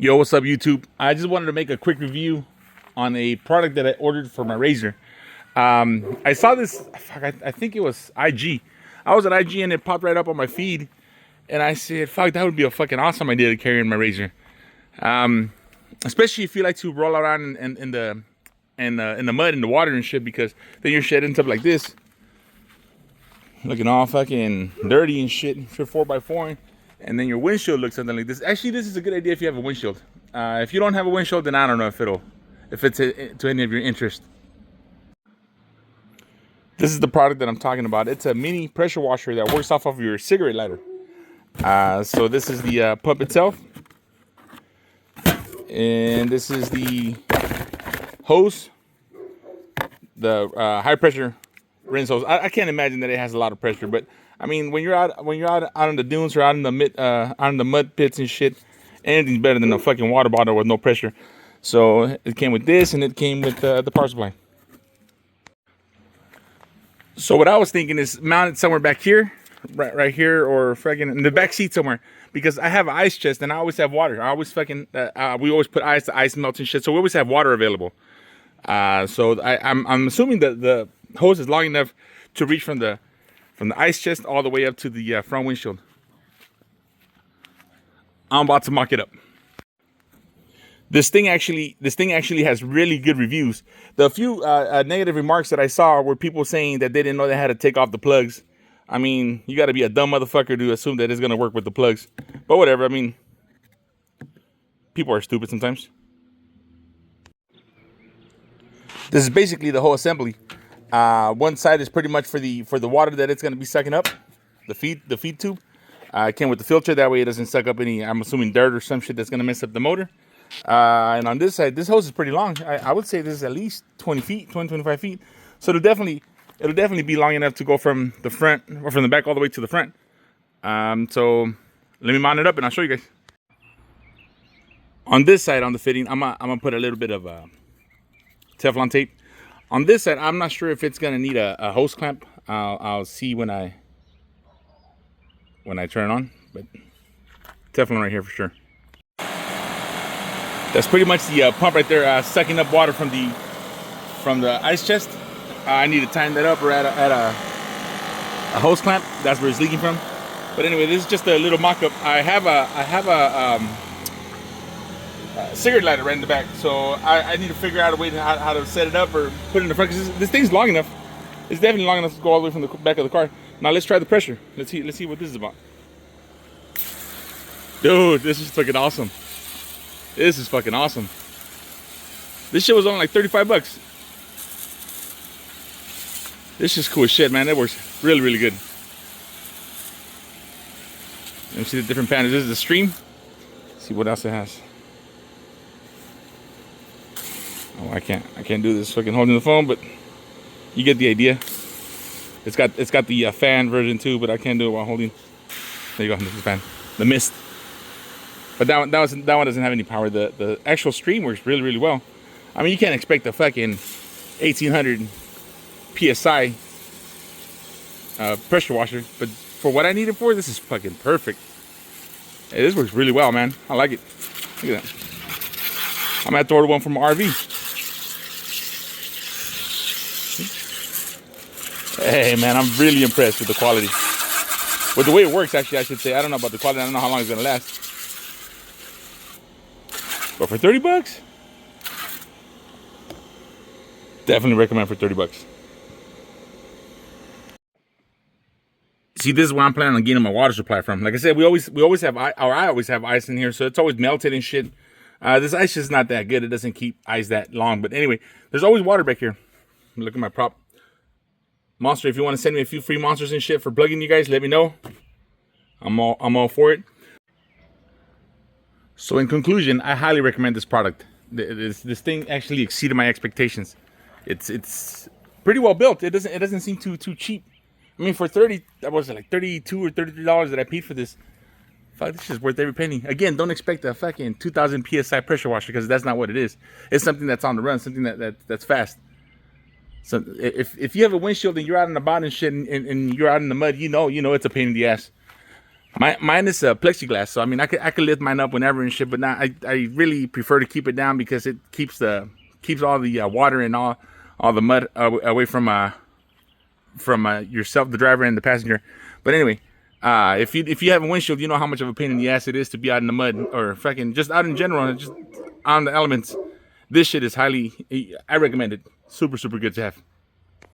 Yo, what's up, YouTube? I just wanted to make a quick review on a product that I ordered for my razor. I saw this, I think it was IG. I was at IG and it popped right up on my feed. And I said, fuck, that would be a fucking awesome idea to carry in my razor. Especially if you like to roll around in the mud, in the water and shit, because then your shit ends up like this. Looking all fucking dirty and shit, if you're 4x4. And then your windshield looks something like this. Actually, this is a good idea if you have a windshield. If you don't have a windshield, then I don't know if it's to any of your interest. This is the product that I'm talking about. It's a mini pressure washer that works off of your cigarette lighter. So this is the pump itself. And this is the hose. The high pressure rinse hose. I can't imagine that it has a lot of pressure, but I mean, when you're out on the dunes or out in the mud pits and shit, anything's better than a fucking water bottle with no pressure. So it came with this, and it came with the power supply. So what I was thinking is mount it somewhere back here, right here, or fucking in the back seat somewhere, because I have an ice chest and I always have water. I always fucking we always put ice, the ice melts and shit, so we always have water available. So I'm assuming that the hose is long enough to reach from the ice chest all the way up to the front windshield. I'm about to mock it up. This thing actually has really good reviews. The few negative remarks that I saw were people saying that they didn't know they had to take off the plugs. I mean, you got to be a dumb motherfucker to assume that it's going to work with the plugs. But whatever, I mean, people are stupid sometimes. This is basically the whole assembly. One side is pretty much for the water that it's going to be sucking up, the feed tube. It came with the filter, that way it doesn't suck up any, I'm assuming, dirt or some shit that's going to mess up the motor. And on this side, this hose is pretty long. I would say this is at least 25 feet. So it'll definitely be long enough to go from the front, or from the back all the way to the front. So let me mount it up and I'll show you guys. On this side, on the fitting, I'm gonna put a little bit of Teflon tape. On this side, I'm not sure if it's gonna need a hose clamp. I'll see when I turn it on, but Teflon right here for sure. That's pretty much the pump right there, sucking up water from the ice chest. I need to tighten that up or add a hose clamp. That's where it's leaking from. But anyway, this is just a little mock-up. I have a cigarette lighter right in the back, so I need to figure out a way to how to set it up or put it in the front, because this thing's long enough. It's definitely long enough to go all the way from the back of the car. Now let's try the pressure. Let's see what this is about. Dude, this is fucking awesome. This is fucking awesome. This shit was only like 35 bucks. This is cool as shit, man. That works really, really good. Let me see the different patterns. This is the stream. Let's see what else it has. Oh, I can't do this fucking holding the phone, but you get the idea. It's got the fan version too, but I can't do it while holding. There you go. This is the fan. The mist. But that one doesn't have any power. The actual stream works really, really well. I mean, you can't expect a fucking 1800 PSI pressure washer, but for what I need it for, this is fucking perfect. Hey, this works really well, man. I like it. Look at that. I'm gonna have to order one from RV. Hey, man, I'm really impressed with the quality. With the way it works, actually, I should say. I don't know about the quality. I don't know how long it's gonna last. But for 30 bucks, definitely recommend for 30 bucks. See, this is where I'm planning on getting my water supply from. Like I said, we always have, or I always have ice in here, so it's always melted and shit. This ice is not that good. It doesn't keep ice that long. But anyway, there's always water back here. Look at my prop. Monster, if you want to send me a few free monsters and shit for plugging you guys, let me know. I'm all for it. So in conclusion, I highly recommend this product. This thing actually exceeded my expectations. It's pretty well built. It doesn't seem too cheap. I mean, for that was like $32 or $33 that I paid for this. Fuck, this is worth every penny. Again, don't expect a fucking 2000 PSI pressure washer, because that's not what it is. It's something that's on the run, something that's fast. So if you have a windshield and you're out and about and shit, and you're out in the mud, you know it's a pain in the ass. Mine is plexiglass, so I mean I could lift mine up whenever and shit. But now I really prefer to keep it down because it keeps all the water and all the mud away from yourself, the driver, and the passenger. But anyway, if you have a windshield, you know how much of a pain in the ass it is to be out in the mud or fucking just out in general, just on the elements. This shit is I recommend it. Super good to have.